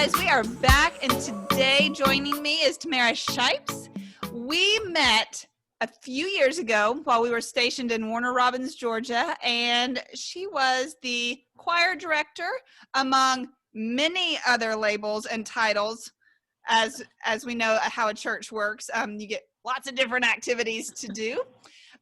guys, we are back, and today joining me is Tammara Shipes. We met a few years ago while we were stationed in Warner Robins, Georgia, and she was the choir director among many other labels and titles. As we know how a church works, you get lots of different activities to do.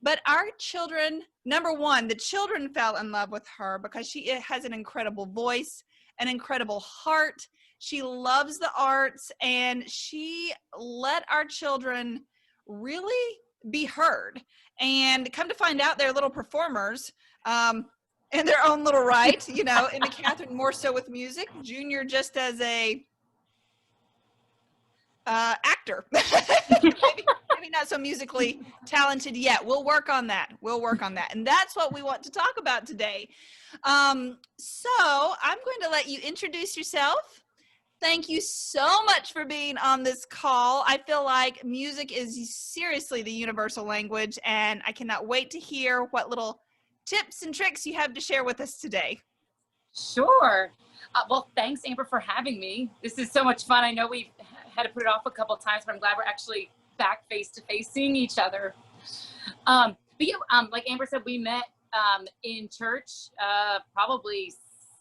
But our children, number one, the children fell in love with her because she has an incredible voice, an incredible heart. She loves the arts, and she let our children really be heard. And come to find out, they're little performers in their own little right. You know, Emma Catherine more so with music, Junior just as a actor. maybe not so musically talented yet. We'll work on that. And that's what we want to talk about today. So I'm going to let you introduce yourself. Thank you so much for being on this call. I feel like music is seriously the universal language, and I cannot wait to hear what little tips and tricks you have to share with us today. Sure. Well, thanks, Amber, for having me. This is so much fun. I know we've had to put it off a couple of times, but I'm glad we're actually back face to face seeing each other. But yeah, like Amber said, we met in church probably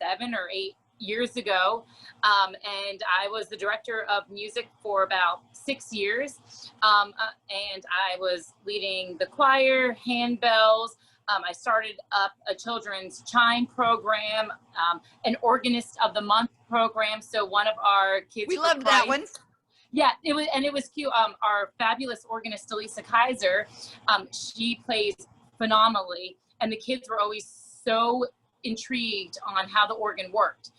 7 or 8 years ago, and I was the director of music for about 6 years, and I was leading the choir, handbells. I started up a children's chime program, an organist of the month program. So one of our kids, we loved that one. Yeah, it was cute. Our fabulous organist, Elisa Kaiser, she plays phenomenally, and the kids were always so intrigued on how the organ worked.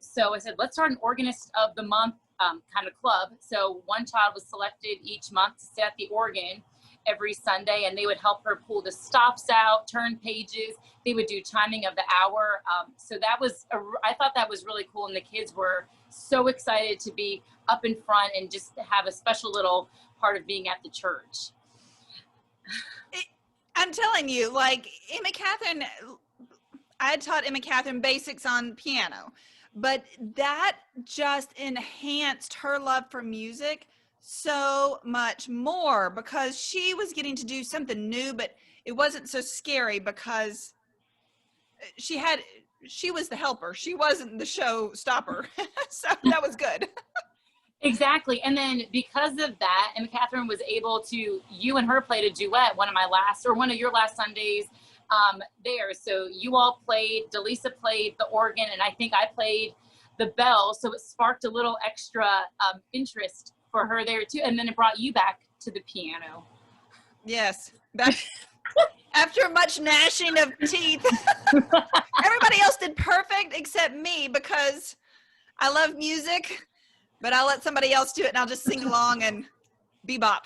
So I said, let's start an organist of the month kind of club. So one child was selected each month to sit at the organ every Sunday, and they would help her pull the stops out, turn pages. They would do chiming of the hour. So that was, I thought that was really cool, and the kids were so excited to be up in front and just have a special little part of being at the church. I'm telling you, like Emma Catherine, I had taught Emma Catherine basics on piano, but that just enhanced her love for music so much more because she was getting to do something new, but it wasn't so scary because she was the helper. She wasn't the show stopper. So that was good. Exactly. And then because of that, Emma Catherine was able to, you and her played a duet one of your last Sundays there. So you all played, Delisa played the organ, and I think I played the bell. So it sparked a little extra interest for her there too. And then it brought you back to the piano. Yes. After much gnashing of teeth, everybody else did perfect except me because I love music, but I'll let somebody else do it and I'll just sing along and bebop.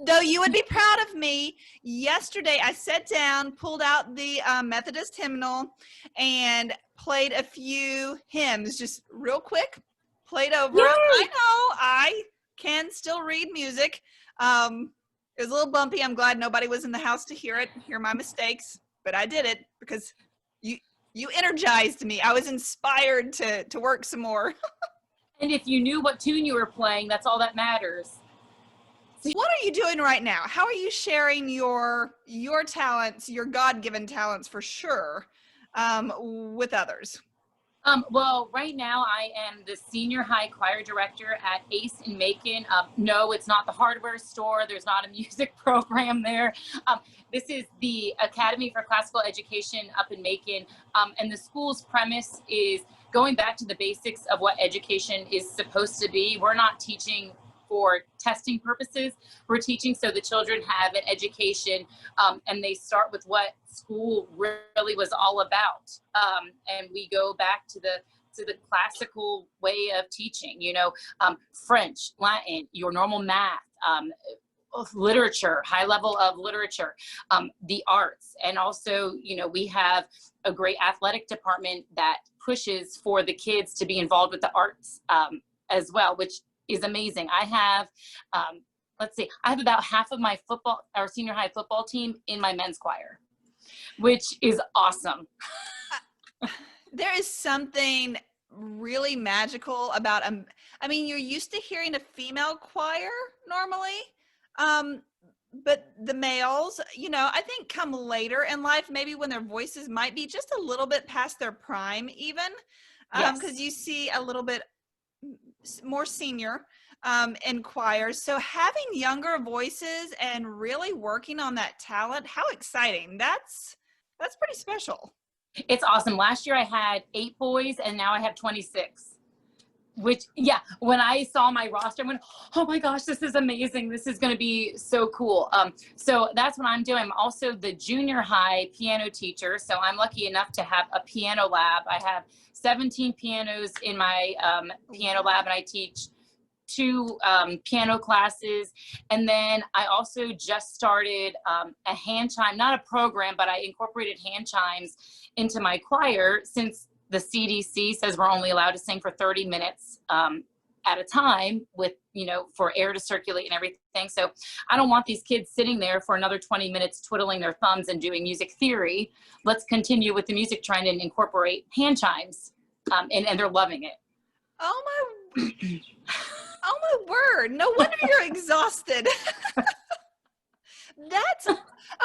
Though you would be proud of me, yesterday I sat down, pulled out the Methodist hymnal, and played a few hymns just real quick, played over them. I know I can still read music. It was a little bumpy. I'm glad nobody was in the house to hear my mistakes, but I did it because you energized me. I was inspired to work some more. And if you knew what tune you were playing, that's all that matters. What are you doing right now? How are you sharing your talents, your God-given talents for sure, with others? Well, right now I am the senior high choir director at ACE in Macon. No, it's not the hardware store. There's not a music program there. This is the Academy for Classical Education up in Macon. And the school's premise is going back to the basics of what education is supposed to be. We're not teaching for testing purposes. We're teaching so the children have an education, and they start with what school really was all about. And we go back to the classical way of teaching, French, Latin, your normal math, literature, high level of literature, the arts. And also, we have a great athletic department that pushes for the kids to be involved with the arts as well, which is amazing. I have, I have about half of my our senior high football team in my men's choir, which is awesome. There is something really magical about I mean, you're used to hearing a female choir normally, but the males, you know, I think come later in life, maybe when their voices might be just a little bit past their prime even, because you see a little bit more senior in choirs. So having younger voices and really working on that talent, how exciting. That's pretty special. It's awesome. Last year I had 8 boys and now I have 26, which, yeah, when I saw my roster, I went, oh my gosh, this is amazing. This is going to be so cool. So that's what I'm doing. I'm also the junior high piano teacher. So I'm lucky enough to have a piano lab. I have 17 pianos in my piano lab, and I teach 2 piano classes. And then I also just started a hand chime, not a program, but I incorporated hand chimes into my choir, since the CDC says we're only allowed to sing for 30 minutes at a time, with, you know, for air to circulate and everything. So I don't want these kids sitting there for another 20 minutes twiddling their thumbs and doing music theory. Let's continue with the music, trying to incorporate hand chimes, and they're loving it. Oh my oh my word, no wonder you're exhausted. That's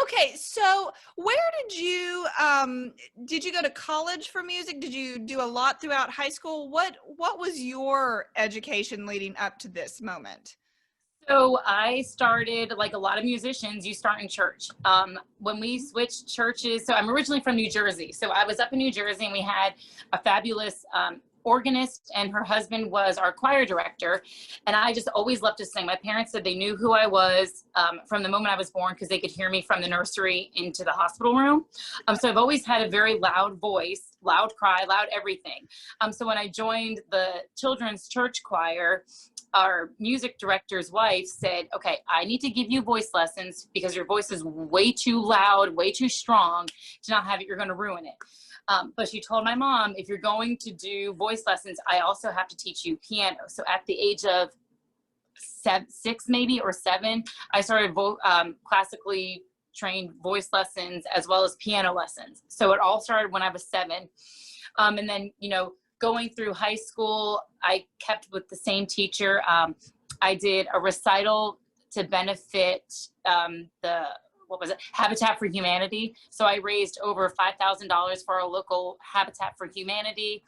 okay. So where did you go to college for music? Did you do a lot throughout high school? What was your education leading up to this moment? So I started, like a lot of musicians, you start in church. When we switched churches, so I'm originally from New Jersey. So I was up in New Jersey, and we had a fabulous organist, and her husband was our choir director. And I just always loved to sing. My parents said they knew who I was from the moment I was born, because they could hear me from the nursery into the hospital room. So I've always had a very loud voice, loud cry, loud everything. So when I joined the children's church choir, our music director's wife said, okay, I need to give you voice lessons, because your voice is way too loud, way too strong to not have it. You're going to ruin it. But she told my mom, if you're going to do voice lessons, I also have to teach you piano. So at the age of 6 maybe, or 7, I started classically trained voice lessons as well as piano lessons. So it all started when I was 7. And then, you know, going through high school, I kept with the same teacher. I did a recital to benefit Habitat for Humanity. So I raised over $5,000 for our local Habitat for Humanity.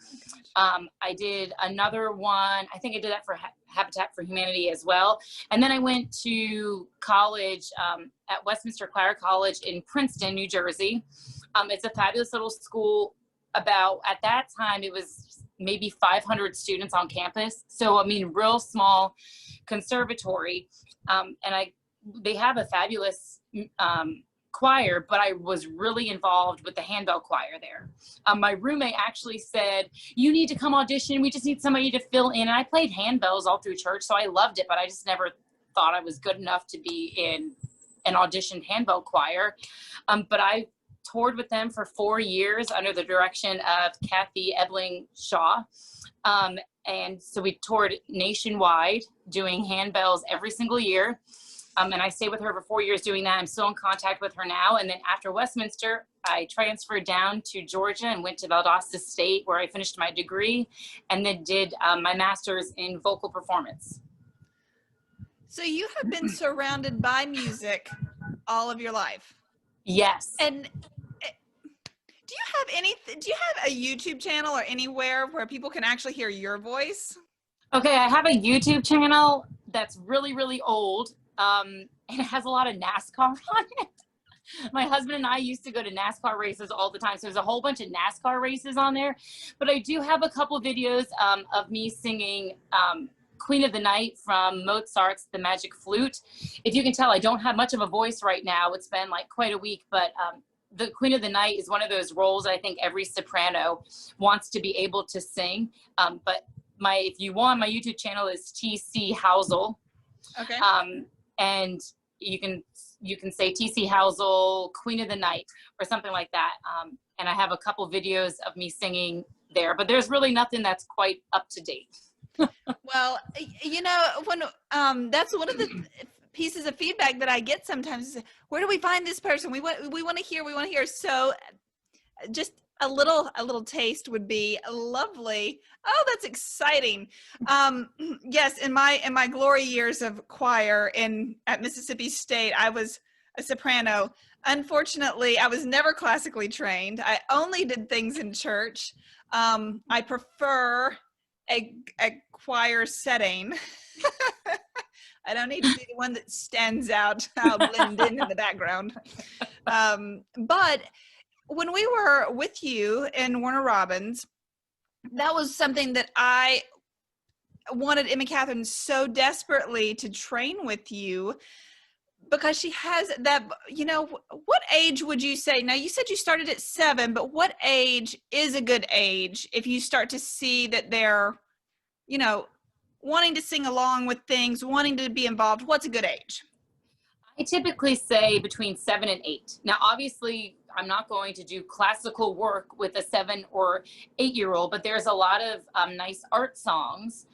I did another one. I think I did that for Habitat for Humanity as well. And then I went to college at Westminster Choir College in Princeton, New Jersey. It's a fabulous little school. At that time, it was maybe 500 students on campus. So, I mean, real small conservatory. They have a fabulous choir, but I was really involved with the handbell choir there. My roommate actually said, you need to come audition. We just need somebody to fill in. And I played handbells all through church, so I loved it, but I just never thought I was good enough to be in an auditioned handbell choir. But I toured with them for 4 years under the direction of Kathy Ebling Shaw. And so we toured nationwide doing handbells every single year. And I stayed with her for 4 years doing that. I'm still in contact with her now. And then after Westminster, I transferred down to Georgia and went to Valdosta State, where I finished my degree, and then did my master's in vocal performance. So you have been surrounded by music all of your life. Yes. And do you have a YouTube channel or anywhere where people can actually hear your voice? Okay, I have a YouTube channel that's really, really old. And it has a lot of NASCAR on it. My husband and I used to go to NASCAR races all the time. So there's a whole bunch of NASCAR races on there. But I do have a couple of videos of me singing Queen of the Night from Mozart's The Magic Flute. If you can tell, I don't have much of a voice right now. It's been like quite a week, but the Queen of the Night is one of those roles I think every soprano wants to be able to sing. But if you want, my YouTube channel is TC Housel. Okay. And you can say TC Housel, Queen of the Night, or something like that. And I have a couple videos of me singing there, but there's really nothing that's quite up to date. Well, you know, when that's one of the pieces of feedback that I get sometimes is, where do we find this person? We want to hear. So just a little taste would be lovely. Oh, that's exciting. Yes, in my glory years of choir at Mississippi State, I was a soprano. Unfortunately, I was never classically trained. I only did things in church. I prefer a choir setting. I don't need to be the one that stands out. I'll blend in the background. But when we were with you in Warner Robins, that was something that I wanted Emma Catherine so desperately to train with you, because she has that, what age would you say? Now, you said you started at 7, but what age is a good age if you start to see that they're, wanting to sing along with things, wanting to be involved? What's a good age? I typically say between 7 and 8. Now, obviously, I'm not going to do classical work with a 7 or 8-year-old, but there's a lot of nice art songs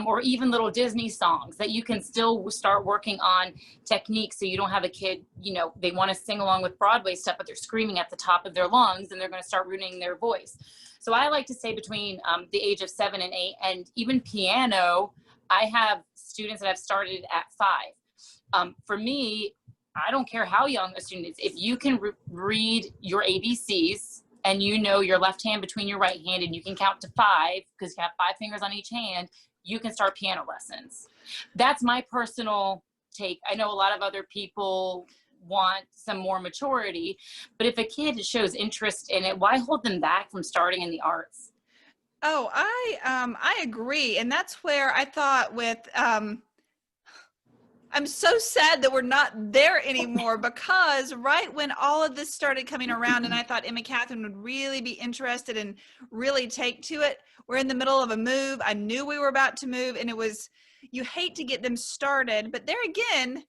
or even little Disney songs that you can still start working on techniques. So you don't have a kid, they want to sing along with Broadway stuff, but they're screaming at the top of their lungs and they're going to start ruining their voice. So I like to say between the age of 7 and 8, and even piano, I have students that have started at 5. For me, I don't care how young a student is. If you can read your ABCs and your left hand between your right hand and you can count to 5 because you have 5 fingers on each hand, you can start piano lessons. That's my personal take. I know a lot of other people want some more maturity, but if a kid shows interest in it, why hold them back from starting in the arts? Oh, I agree. And that's where I thought I'm so sad that we're not there anymore, because right when all of this started coming around and I thought Emma Catherine would really be interested and really take to it, we're in the middle of a move. I knew we were about to move, and you hate to get them started, but there again,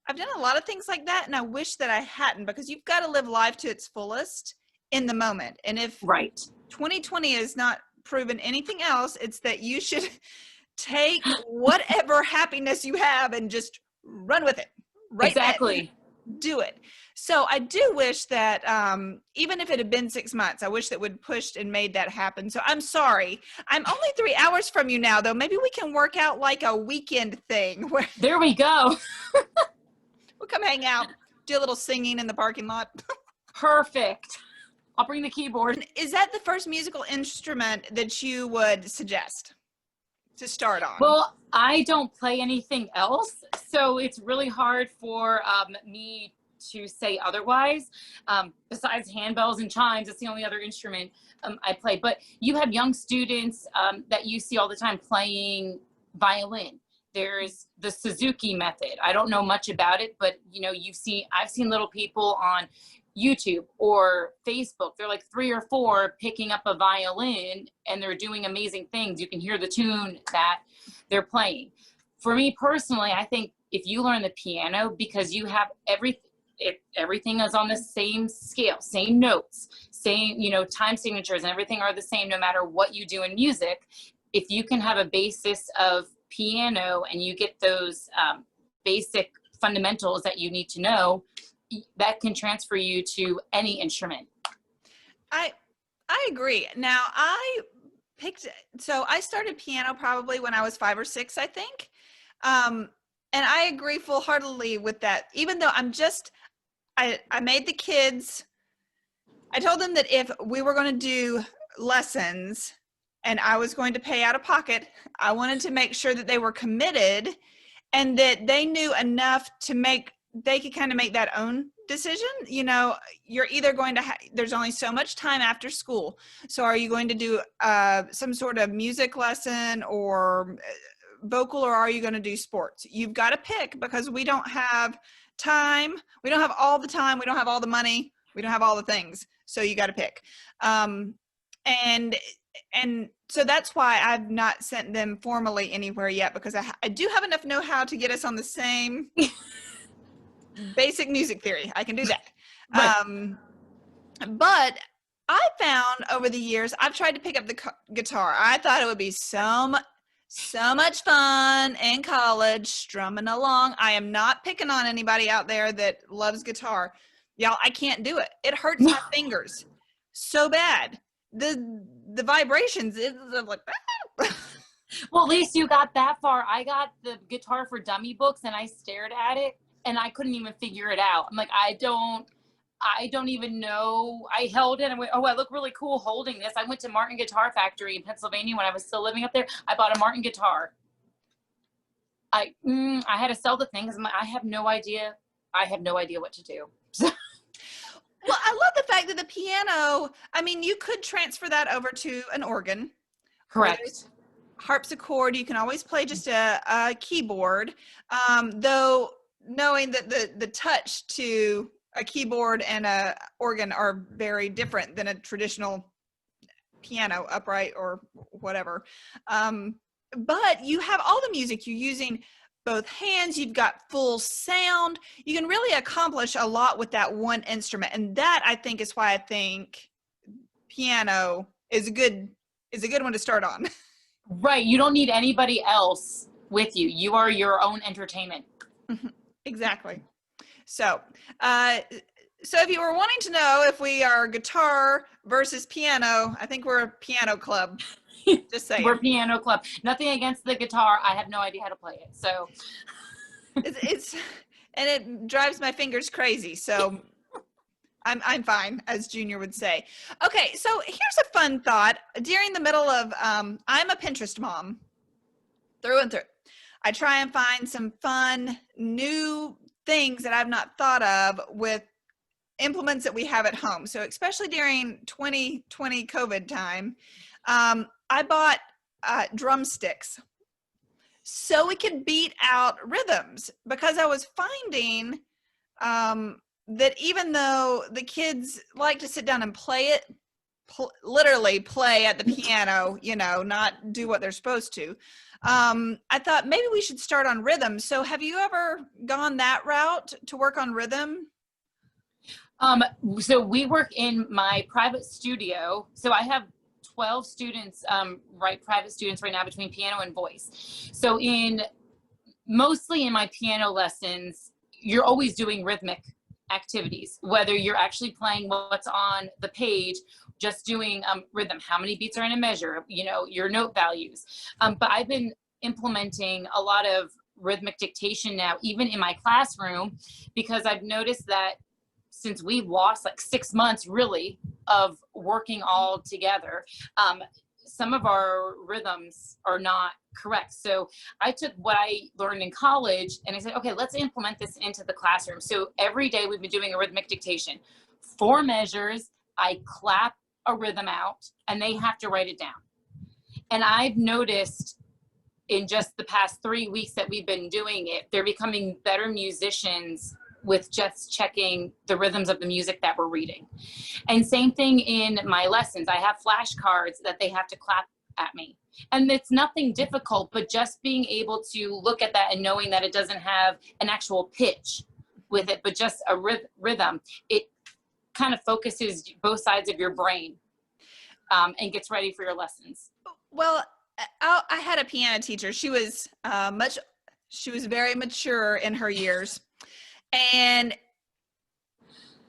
I've done a lot of things like that, and I wish that I hadn't, because you've got to live life to its fullest in the moment. And if 2020 has not proven anything else, it's that you should take whatever happiness you have and just run with it. Right? Exactly. Do it. So I do wish that even if it had been 6 months, I wish that we'd pushed and made that happen. So I'm sorry. I'm only 3 hours from you now, though. Maybe we can work out like a weekend thing where there we go. we'll come hang out, do a little singing in the parking lot. Perfect. I'll bring the keyboard. Is that the first musical instrument that you would suggest to start on? Well, I don't play anything else, so it's really hard for me to say otherwise. Besides handbells and chimes, it's the only other instrument I play. But you have young students that you see all the time playing violin. There's the Suzuki method. I don't know much about it, but I've seen little people on YouTube or Facebook. They're like 3 or 4 picking up a violin and they're doing amazing things. You can hear the tune that they're playing. For me personally, I think if you learn the piano, because you have everything is on the same scale, same notes, same, time signatures, and everything are the same no matter what you do in music. If you can have a basis of piano and you get those basic fundamentals that you need to know, that can transfer you to any instrument. I agree. Now I started piano probably when I was 5 or 6, I think. And I agree full-heartedly with that. Even though I made the kids, I told them that if we were going to do lessons and I was going to pay out of pocket, I wanted to make sure that they were committed and that they knew enough they could kind of make that own decision. You're either going to there's only so much time after school. So are you going to do some sort of music lesson or vocal, or are you going to do sports? You've got to pick, because we don't have time. We don't have all the time. We don't have all the money. We don't have all the things. So you got to pick. And so that's why I've not sent them formally anywhere yet, because I do have enough know-how to get us on the same basic music theory. I can do that. Right. But I found over the years, I've tried to pick up the guitar. I thought it would be so much fun in college, strumming along. I am not picking on anybody out there that loves guitar. Y'all, I can't do it. It hurts my fingers so bad. The vibrations, it's like, well, at least you got that far. I got the Guitar for Dummy books and I stared at it and I couldn't even figure it out. I'm like, I don't even know. I held it and went, oh, I look really cool holding this. I went to Martin Guitar Factory in Pennsylvania when I was still living up there. I bought a Martin guitar. I had to sell the thing because I have no idea. I have no idea what to do. Well, I love the fact that the piano, I mean, you could transfer that over to an organ. Correct. Harpsichord, you can always play just a keyboard, though knowing that the touch to a keyboard and a organ are very different than a traditional piano, upright or whatever. But you have all the music, you're using both hands, you've got full sound. You can really accomplish a lot with that one instrument. And that, I think, is why I think piano is a good one to start on. Right. You don't need anybody else with you. You are your own entertainment. Exactly. So if you were wanting to know if we are guitar versus piano, I think we're a piano club. Just saying. We're piano club. Nothing against the guitar. I have no idea how to play it. So it's and it drives my fingers crazy. So I'm fine, as Junior would say. Okay, so here's a fun thought. During the middle of I'm a Pinterest mom through and through. I try and find some fun new things that I've not thought of with implements that we have at home. So especially during 2020 COVID time, I bought drumsticks so we could beat out rhythms, because I was finding that even though the kids like to sit down and play it, literally play at the piano, not do what they're supposed to, I thought maybe we should start on rhythm. So have you ever gone that route to work on rhythm? So we work in my private studio. So I have 12 students, private students right now between piano and voice. So mostly in my piano lessons, you're always doing rhythmic activities, whether you're actually playing what's on the page, just doing rhythm, how many beats are in a measure, your note values. But I've been implementing a lot of rhythmic dictation now, even in my classroom, because I've noticed that since we've lost like 6 months really of working all together, some of our rhythms are not correct. So I took what I learned in college and I said, okay, let's implement this into the classroom. So every day we've been doing a rhythmic dictation, 4 measures. I clap a rhythm out and they have to write it down. And I've noticed in just the past 3 weeks that we've been doing it, they're becoming better musicians with just checking the rhythms of the music that we're reading. And same thing in my lessons. I have flashcards that they have to clap at me. And it's nothing difficult, but just being able to look at that and knowing that it doesn't have an actual pitch with it, but just a rhythm, it kind of focuses both sides of your brain and gets ready for your lessons. Well, I had a piano teacher. She was very mature in her years. And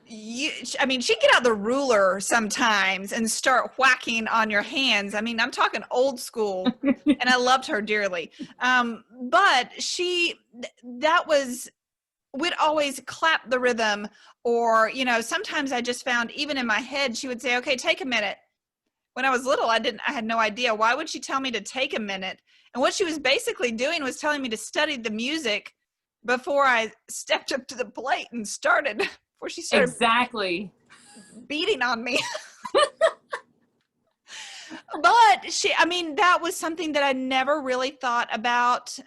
she'd get out the ruler sometimes and start whacking on your hands. I mean, I'm talking old school, and I loved her dearly. But we'd always clap the rhythm, or, sometimes I just found, even in my head, she would say, okay, take a minute. When I was little, I had no idea. Why would she tell me to take a minute? And what she was basically doing was telling me to study the music before I stepped up to the plate and started, before she started exactly beating on me. But that was something that I never really thought about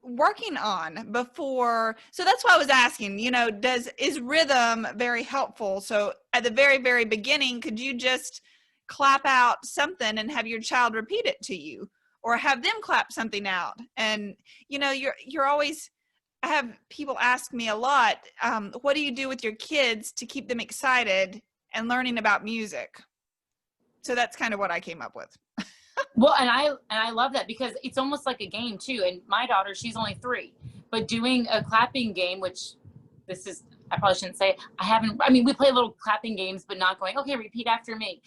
working on before. So that's why I was asking, is rhythm very helpful? So at the very, very beginning, could you just clap out something and have your child repeat it to you, or have them clap something out? And, you're always, I have people ask me a lot, what do you do with your kids to keep them excited and learning about music? So that's kind of what I came up with. Well, and I love that, because it's almost like a game too. And my daughter, she's only 3, but doing a clapping game, which I probably shouldn't say, I mean, we play little clapping games, but not going, okay, repeat after me.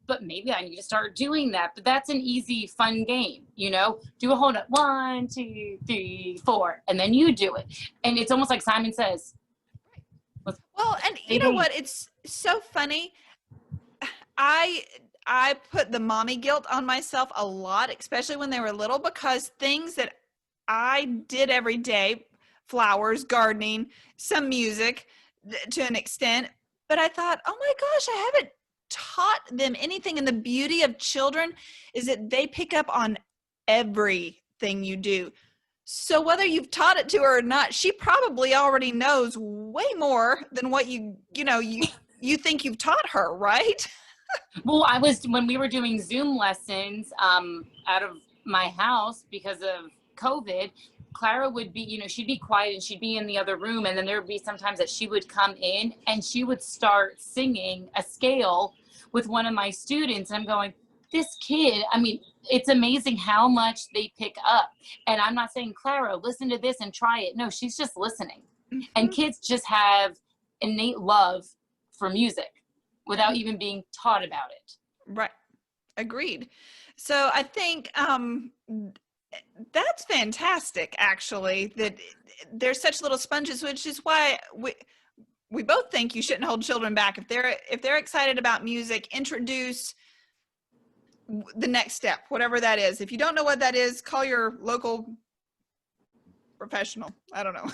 But maybe I need to start doing that. But that's an easy, fun game, you know? Do a whole note, 1, 2, 3, 4, and then you do it. And it's almost like Simon Says. Well, and you know what? It's so funny. I put the mommy guilt on myself a lot, especially when they were little, because things that I did every day, flowers, gardening, some music to an extent, but I thought, oh my gosh, I haven't taught them anything. And the beauty of children is that they pick up on everything you do. So whether you've taught it to her or not, she probably already knows way more than what you think you've taught her, right? Well, when we were doing Zoom lessons out of my house because of COVID, Clara would be, she'd be quiet and she'd be in the other room. And then there would be sometimes that she would come in and she would start singing a scale with one of my students. And I'm going, this kid, I mean, it's amazing how much they pick up. And I'm not saying, Clara, listen to this and try it. No, she's just listening. Mm-hmm. And kids just have innate love for music without even being taught about it. Right. Agreed. So I think that's fantastic, actually, that they're such little sponges, which is why we both think you shouldn't hold children back. If they're excited about music, introduce the next step, whatever that is. If you don't know what that is, call your local professional. I don't know.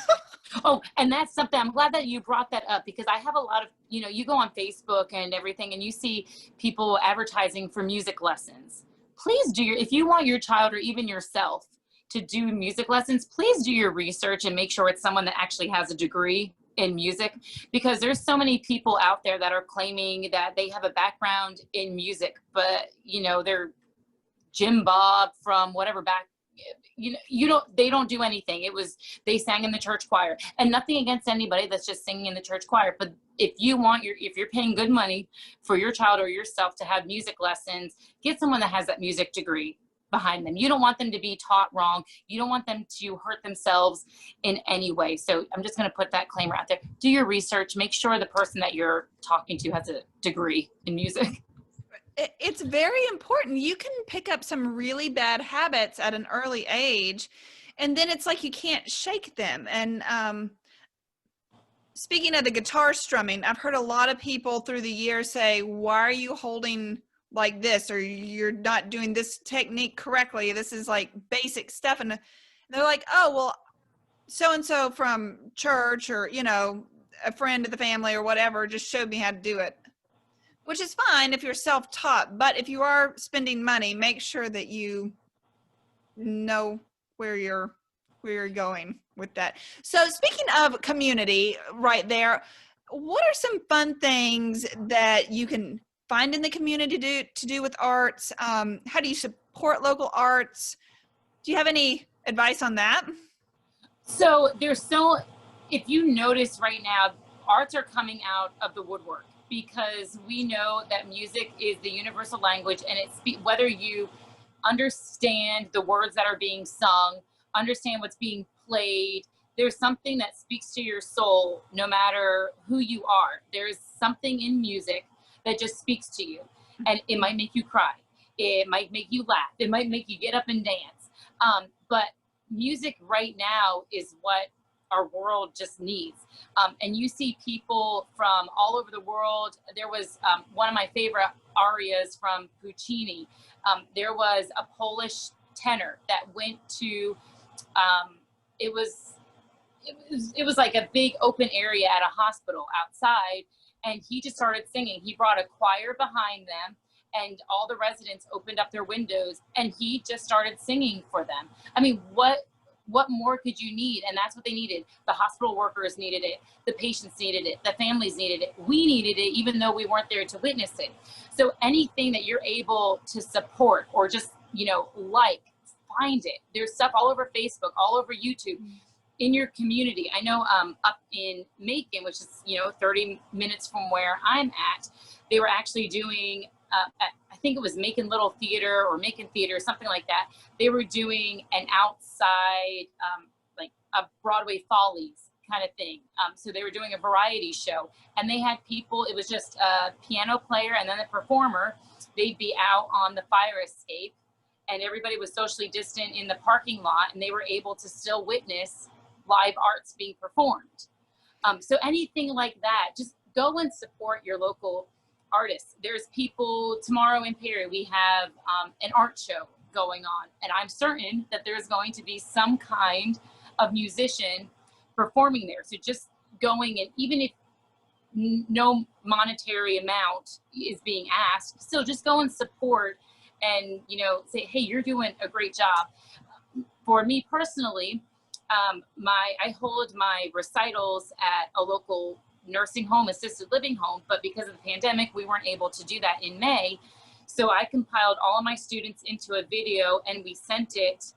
Oh, and that's something, I'm glad that you brought that up, because I have a lot of, you go on Facebook and everything and you see people advertising for music lessons. Please if you want your child or even yourself to do music lessons, please do your research and make sure it's someone that actually has a degree in music, because there's so many people out there that are claiming that they have a background in music, but they're Jim Bob from whatever they don't do anything. They sang in the church choir, and nothing against anybody that's just singing in the church choir. But if you're paying good money for your child or yourself to have music lessons, get someone that has that music degree behind them. You don't want them to be taught wrong. You don't want them to hurt themselves in any way. So I'm just going to put that claimer out there. Do your research. Make sure the person that you're talking to has a degree in music. It's very important. You can pick up some really bad habits at an early age, and then it's like you can't shake them. And speaking of the guitar strumming, I've heard a lot of people through the years say, why are you holding like this, or you're not doing this technique correctly? This is like basic stuff. And they're like, oh, well, so-and-so from church or, a friend of the family or whatever just showed me how to do it. Which is fine if you're self-taught, but if you are spending money, make sure that you know where you're going with that. So speaking of community right there, what are some fun things that you can find in the community to do with arts? How do you support local arts? Do you have any advice on that? So if you notice right now, arts are coming out of the woodwork, because we know that music is the universal language, and whether you understand the words that are being sung, understand what's being played, there's something that speaks to your soul no matter who you are. There's something in music that just speaks to you, and it might make you cry. It might make you laugh. It might make you get up and dance. But music right now is what our world just needs. And you see people from all over the world. There was one of my favorite arias from Puccini. There was a Polish tenor that went to, it was like a big open area at a hospital outside, and he just started singing. He brought a choir behind them, and all the residents opened up their windows, and he just started singing for them. I mean, what more could you need? And that's what they needed. The hospital workers needed it. The patients needed it. The families needed it. We needed it, even though we weren't there to witness it. So anything that you're able to support or just, find it. There's stuff all over Facebook, all over YouTube, in your community. I know up in Macon, which is, 30 minutes from where I'm at, they were actually doing, I think it was Macon Little Theater or Macon Theater, something like that. They were doing an outside, like a Broadway Follies kind of thing. So they were doing a variety show, and they had people, it was just a piano player and then a performer. They'd be out on the fire escape, and everybody was socially distant in the parking lot, and they were able to still witness live arts being performed. So anything like that, just go and support your local artists. There's people tomorrow in Perry, we have an art show going on, and I'm certain that there's going to be some kind of musician performing there. So just going, and even if no monetary amount is being asked, still just go and support and, you know, say, hey, you're doing a great job. For me personally, I hold my recitals at a local nursing home, assisted living home, but because of the pandemic, we weren't able to do that in May. So I compiled all of my students into a video, and we sent it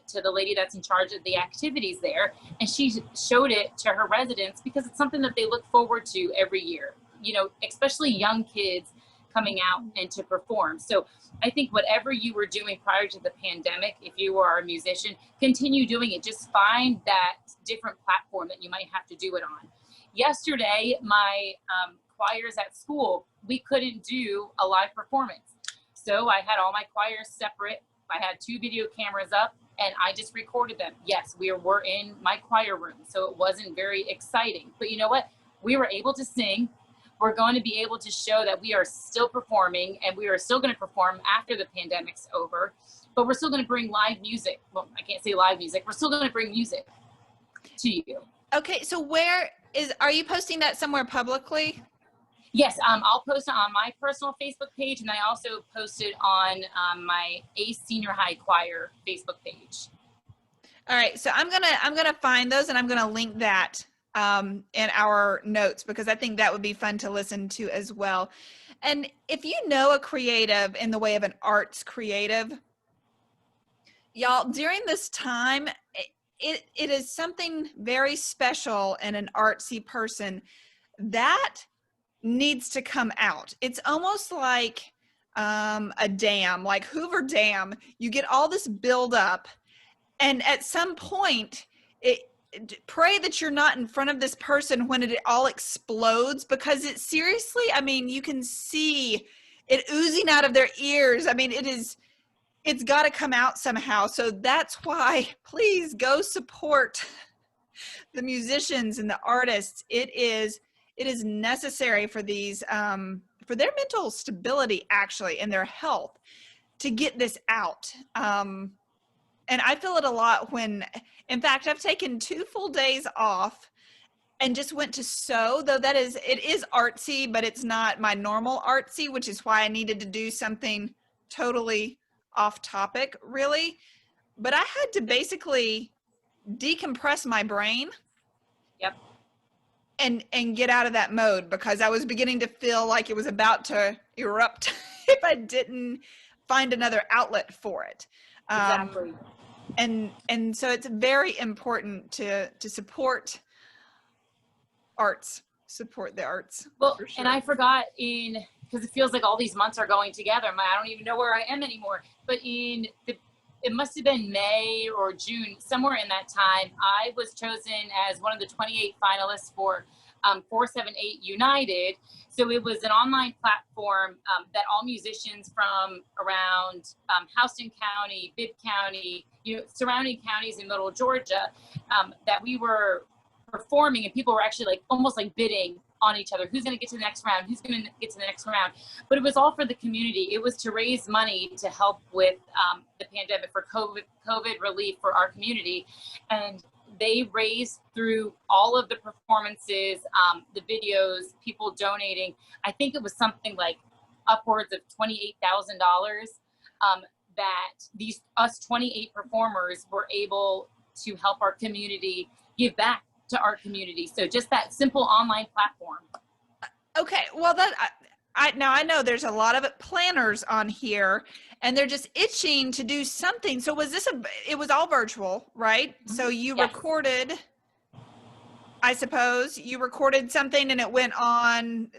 to the lady that's in charge of the activities there, and she showed it to her residents because it's something that they look forward to every year, you know, especially young kids coming out and to perform. So I think whatever you were doing prior to the pandemic, if you are a musician, continue doing it. Just find that different platform that you might have to do it on. Yesterday, my choirs at school, we couldn't do a live performance. So I had all my choirs separate. I had 2 video cameras up, and I just recorded them. Yes, we were in my choir room, so it wasn't very exciting. But you know what? We were able to sing. We're going to be able to show that we are still performing, and we are still going to perform after the pandemic's over. But we're still going to bring live music. Well, I can't say live music. We're still going to bring music to you. Okay, so are you posting that somewhere publicly? Yes, I'll post it on my personal Facebook page, and I also posted on my ACE Senior High Choir Facebook page. All right, so I'm gonna find those, and I'm gonna link that in our notes, because I think that would be fun to listen to as well. And if you know a creative in the way of an arts creative, y'all, during this time, it is something very special in an artsy person that needs to come out. It's almost like a dam, like Hoover Dam. You get all this build up, and at some point, pray that you're not in front of this person when it all explodes, because it seriously, I mean, you can see it oozing out of their ears. I mean, it's got to come out somehow. So that's why, please go support the musicians and the artists. It is necessary for these, for their mental stability, actually, and their health, to get this out. And I feel it a lot when, in fact, I've taken 2 full days off and just went to sew, though it is artsy, but it's not my normal artsy, which is why I needed to do something totally off topic, really. But I had to basically decompress my brain. Yep. And get out of that mode, because I was beginning to feel like it was about to erupt if I didn't find another outlet for it. Exactly. And so it's very important to support arts, support the arts. Well, for sure. And I forgot, because it feels like all these months are going together. I don't even know where I am anymore. But it must have been May or June, somewhere in that time, I was chosen as one of the 28 finalists for 478 United. So it was an online platform that all musicians from around Houston County, Bibb County, surrounding counties in Middle Georgia, that we were performing, and people were actually like almost like bidding on each other. Who's going to get to the next round? Who's going to get to the next round? But it was all for the community. It was to raise money to help with the pandemic, for COVID relief for our community. And they raised through all of the performances, the videos, people donating. I think it was something like upwards of $28,000 that us 28 performers were able to help our community give back to our community. So just that simple online platform. Okay, well, now I know there's a lot of planners on here, and they're just itching to do something. So it was all virtual, right? Mm-hmm. So you Yes. recorded, I suppose you recorded something and it went on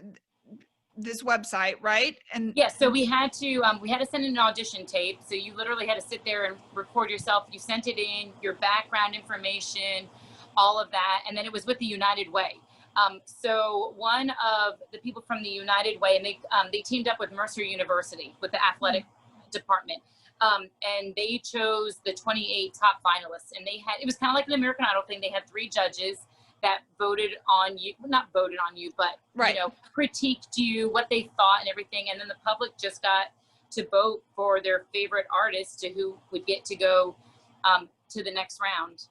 this website, right? And yes, so we had to send an audition tape. So you literally had to sit there and record yourself. You sent it in, your background information, all of that. And then it was with the United Way. So one of the people from the United Way, and they teamed up with Mercer University with the athletic department. And they chose the 28 top finalists, and it was kind of like an American Idol thing. They had 3 judges that voted on you, not voted on you, but, right. Critiqued you, what they thought and everything. And then the public just got to vote for their favorite artist who would get to go to the next round.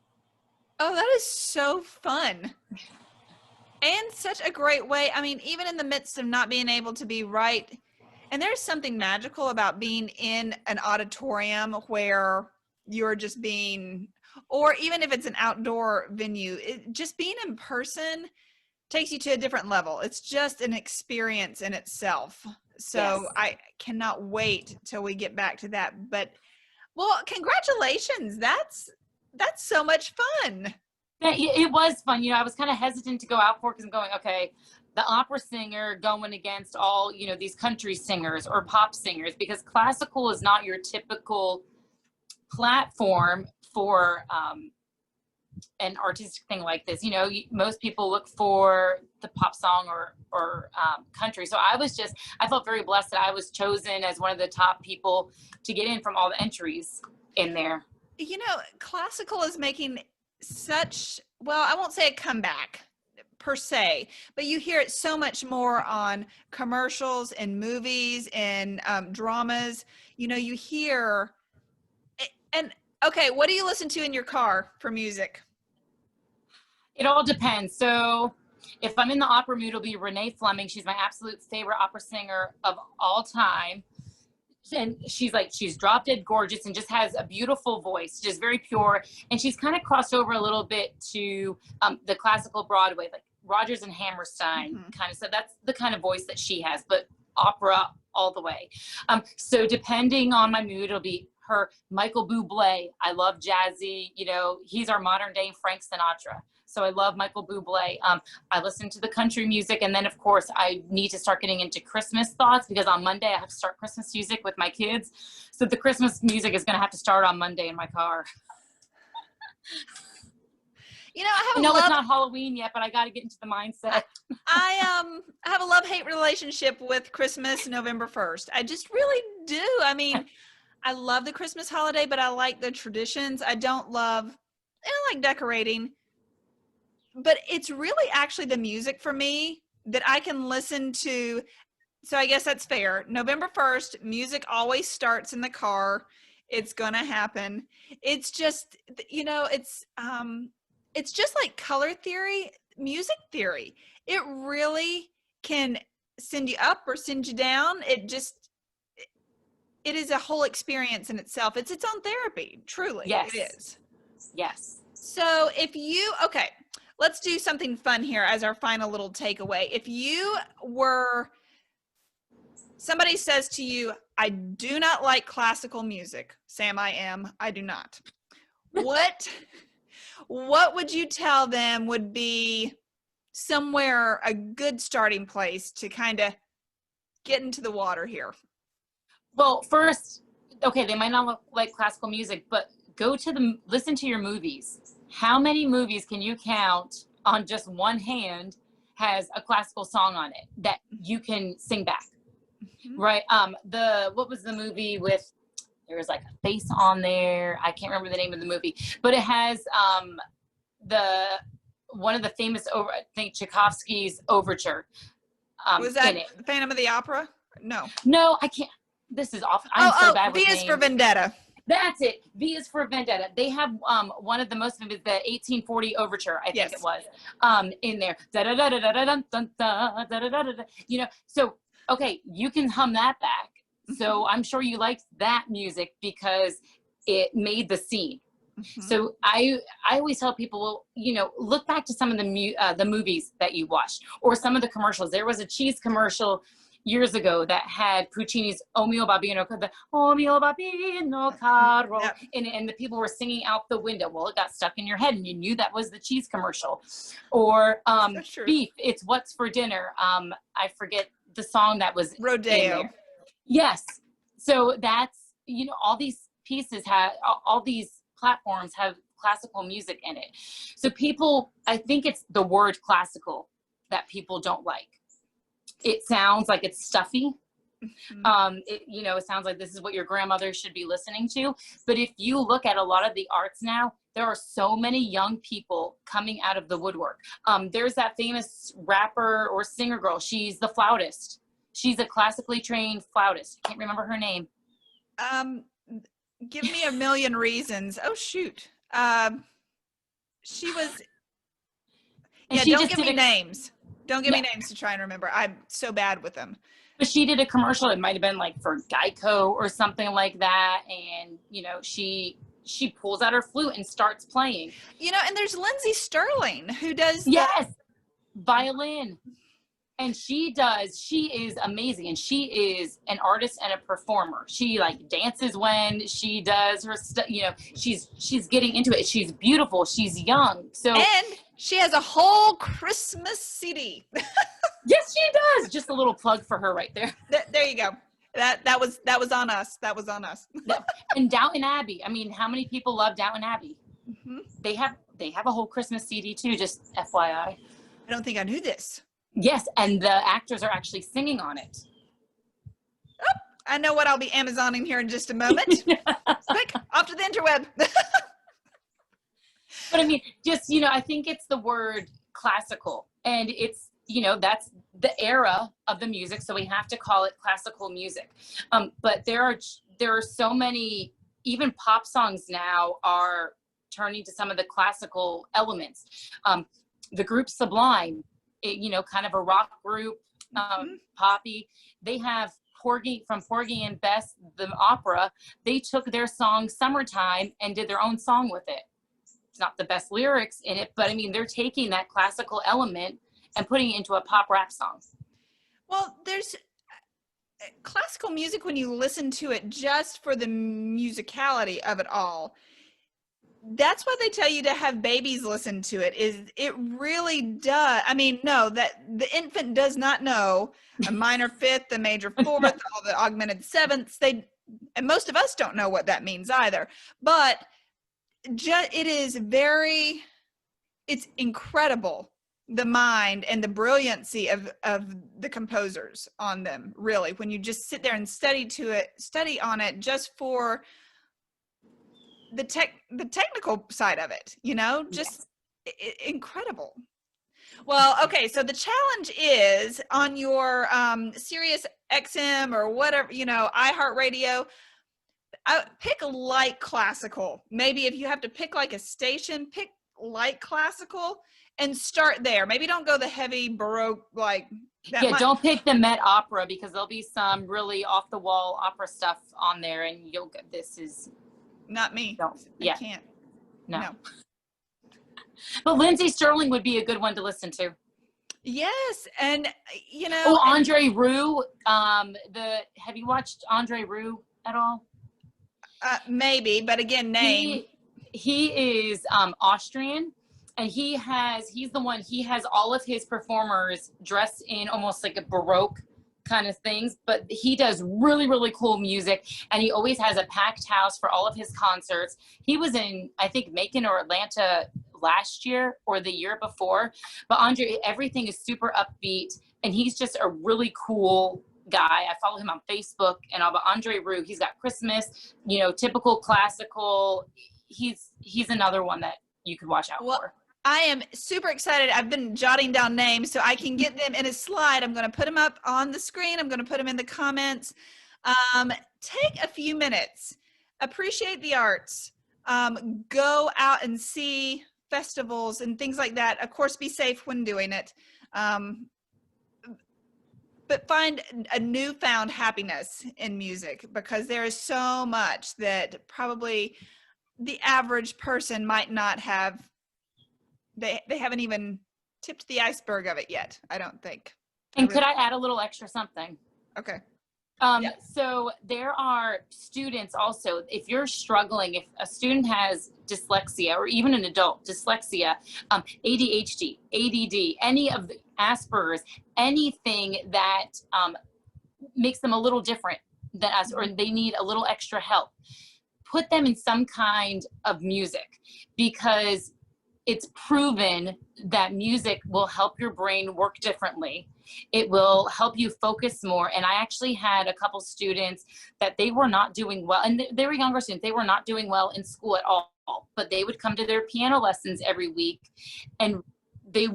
Oh, that is so fun. And such a great way. I mean, even in the midst of not being able to be right, and there's something magical about being in an auditorium where you're just being, or even if it's an outdoor venue, just being in person takes you to a different level. It's just an experience in itself. So yes. I cannot wait till we get back to that. But, well, congratulations. That's so much fun. Yeah, it was fun. I was kind of hesitant to go out for it because I'm going, okay, the opera singer going against all, these country singers or pop singers, because classical is not your typical platform for an artistic thing like this. Most people look for the pop song or country. So I felt very blessed that I was chosen as one of the top people to get in from all the entries in there. Classical is making such, well, I won't say a comeback per se, but you hear it so much more on commercials and movies and dramas. You hear it, and okay, what do you listen to in your car for music? It all depends. So if I'm in the opera mood, it'll be Renee Flemming. She's my absolute favorite opera singer of all time. And she's drop dead gorgeous and just has a beautiful voice, just very pure. And she's kind of crossed over a little bit to the classical Broadway, like Rodgers and Hammerstein kind of stuff. That's the kind of voice that she has, but opera all the way. So depending on my mood, it'll be her. Michael Buble. I love jazzy. He's our modern day Frank Sinatra. So I love Michael Buble. I listen to the country music. And then, of course, I need to start getting into Christmas thoughts because on Monday I have to start Christmas music with my kids. So the Christmas music is going to have to start on Monday in my car. I know it's not Halloween yet, but I got to get into the mindset. I have a love-hate relationship with Christmas, November 1st. I just really do. I mean, I love the Christmas holiday, but I like the traditions. I like decorating. But it's really actually the music for me that I can listen to. So I guess that's fair. November 1st, music always starts in the car. It's going to happen. It's just, it's just like color theory, music theory. It really can send you up or send you down. It is a whole experience in itself. It's its own therapy, truly. Yes. It is. Yes. So okay, let's do something fun here as our final little takeaway. If somebody says to you, I do not like classical music. Sam, I do not. What would you tell them would be somewhere a good starting place to kind of get into the water here? Well, first, okay, they might not like classical music, but listen to your movies. How many movies can you count on just one hand has a classical song on it that you can sing back? Right? What was the movie with, there was like a face on there. I can't remember the name of the movie, but it has one of the famous I think Tchaikovsky's Overture. Was that Phantom of the Opera? No, I can't. This is awful. I'm so bad with names. V is for Vendetta. That's it. V is for Vendetta. They have one of the most famous, the 1840 Overture, I think it was, in there. So okay, you can hum that back. So I'm sure you liked that music because it made the scene. So I always tell people, look back to some of the movies that you watched or some of the commercials. There was a cheese commercial years ago that had Puccini's O mio babbino, the O mio babbino caro, and the people were singing out the window. Well, it got stuck in your head and you knew that was the cheese commercial. Or Beef, it's What's for Dinner. I forget the song that was Rodeo. Yes. So that's, all these pieces all these platforms have classical music in it. So people, I think it's the word classical that people don't like. It sounds like it's stuffy. It sounds like this is what your grandmother should be listening to. But if you look at a lot of the arts now, there are so many young people coming out of the woodwork. There's that famous rapper or singer girl. She's the flautist. She's a classically trained flautist. I can't remember her name. Give me a million reasons. Oh, shoot. She was, And yeah, she don't just give me did names. Don't give me names to try and remember. I'm so bad with them. But she did a commercial. It might have been like for Geico or something like that. And, she pulls out her flute and starts playing. And there's Lindsey Sterling who does violin. And she is amazing. And she is an artist and a performer. She like dances when she does her stuff, she's getting into it. She's beautiful. She's young. And she has a whole Christmas CD. Yes, she does. Just a little plug for her right there. There you go. That was on us. That was on us. And Downton Abbey. I mean, how many people love Downton Abbey? Mm-hmm. They have a whole Christmas CD too, just FYI. I don't think I knew this. Yes, and the actors are actually singing on it. Oh, I know what I'll be Amazoning here in just a moment. Quick, off to the interweb. But I mean, just, I think it's the word classical, and it's, that's the era of the music, so we have to call it classical music. But there are so many, even pop songs now are turning to some of the classical elements. The group Sublime, kind of a rock group, poppy. They have Porgy and Bess, the opera. They took their song Summertime and did their own song with it. It's not the best lyrics in it, but I mean, they're taking that classical element and putting it into a pop rap song. Well, there's classical music, when you listen to it just for the musicality of it all, that's why they tell you to have babies listen to it. Is it really does? I mean, no, that the infant does not know a minor fifth, a major fourth, all the augmented sevenths. And most of us don't know what that means either. But it's incredible, the mind and the brilliancy of the composers on them, really, when you just sit there and study on it just for the technical side of it, incredible. Well, okay, so the challenge is on your Sirius XM or whatever, iHeartRadio, pick light classical. Maybe if you have to pick like a station, pick light classical and start there. Maybe don't go the heavy Baroque like that. Yeah, don't pick the Met Opera, because there'll be some really off the wall opera stuff on there, and this is not me. No. Yeah. I can't. No. But Lindsey Sterling would be a good one to listen to. Yes, and Andre Rieu. Have you watched Andre Rieu at all? Maybe, but again, name. He is Austrian, and he has all of his performers dressed in almost like a Baroque kind of things, but he does really, really cool music, and he always has a packed house for all of his concerts. He was in, I think, Macon or Atlanta last year or the year before, but Andre, everything is super upbeat, and he's just a really cool guy. I follow him on Facebook and all, but Andre Rieu, he's got Christmas, typical classical. He's another one that you could watch out for. I am super excited. I've been jotting down names so I can get them in a slide. I'm going to put them up on the screen. I'm going to put them in the comments. Take a few minutes. Appreciate the arts. Go out and see festivals and things like that. Of course, be safe when doing it. But find a newfound happiness in music, because there is so much that probably the average person might not have. They haven't even tipped the iceberg of it yet, I don't think. And could I add a little extra something? Okay. So there are students also, if you're struggling, if a student has dyslexia, or even an adult dyslexia, ADHD, ADD, any of the Asperger's, anything that makes them a little different than us, or they need a little extra help, put them in some kind of music, because it's proven that music will help your brain work differently. It will help you focus more. And I actually had a couple students that they were not doing well, and they were younger students. They were not doing well in school at all, but they would come to their piano lessons every week, and they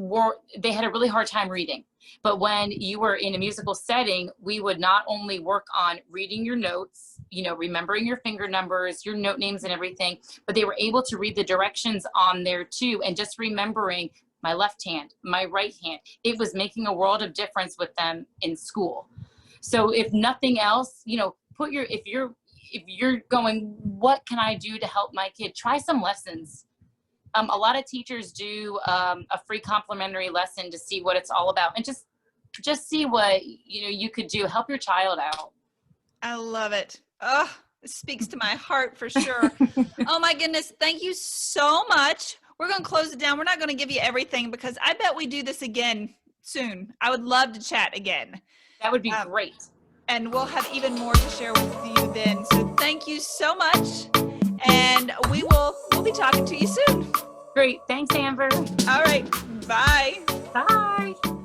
had a really hard time reading. But when you were in a musical setting, we would not only work on reading your notes, remembering your finger numbers, your note names and everything, but they were able to read the directions on there too. And just remembering my left hand, my right hand, it was making a world of difference with them in school. So if nothing else, if you're going, what can I do to help my kid? Try some lessons. A lot of teachers do a free complimentary lesson to see what it's all about, and just see what you could do. Help your child out. I love it. Oh, it speaks to my heart for sure. Oh my goodness. Thank you so much. We're going to close it down. We're not going to give you everything, because I bet we do this again soon. I would love to chat again. That would be great. And we'll have even more to share with you then. So thank you so much. And we'll be talking to you soon. Great. Thanks, Amber. All right. Bye. Bye.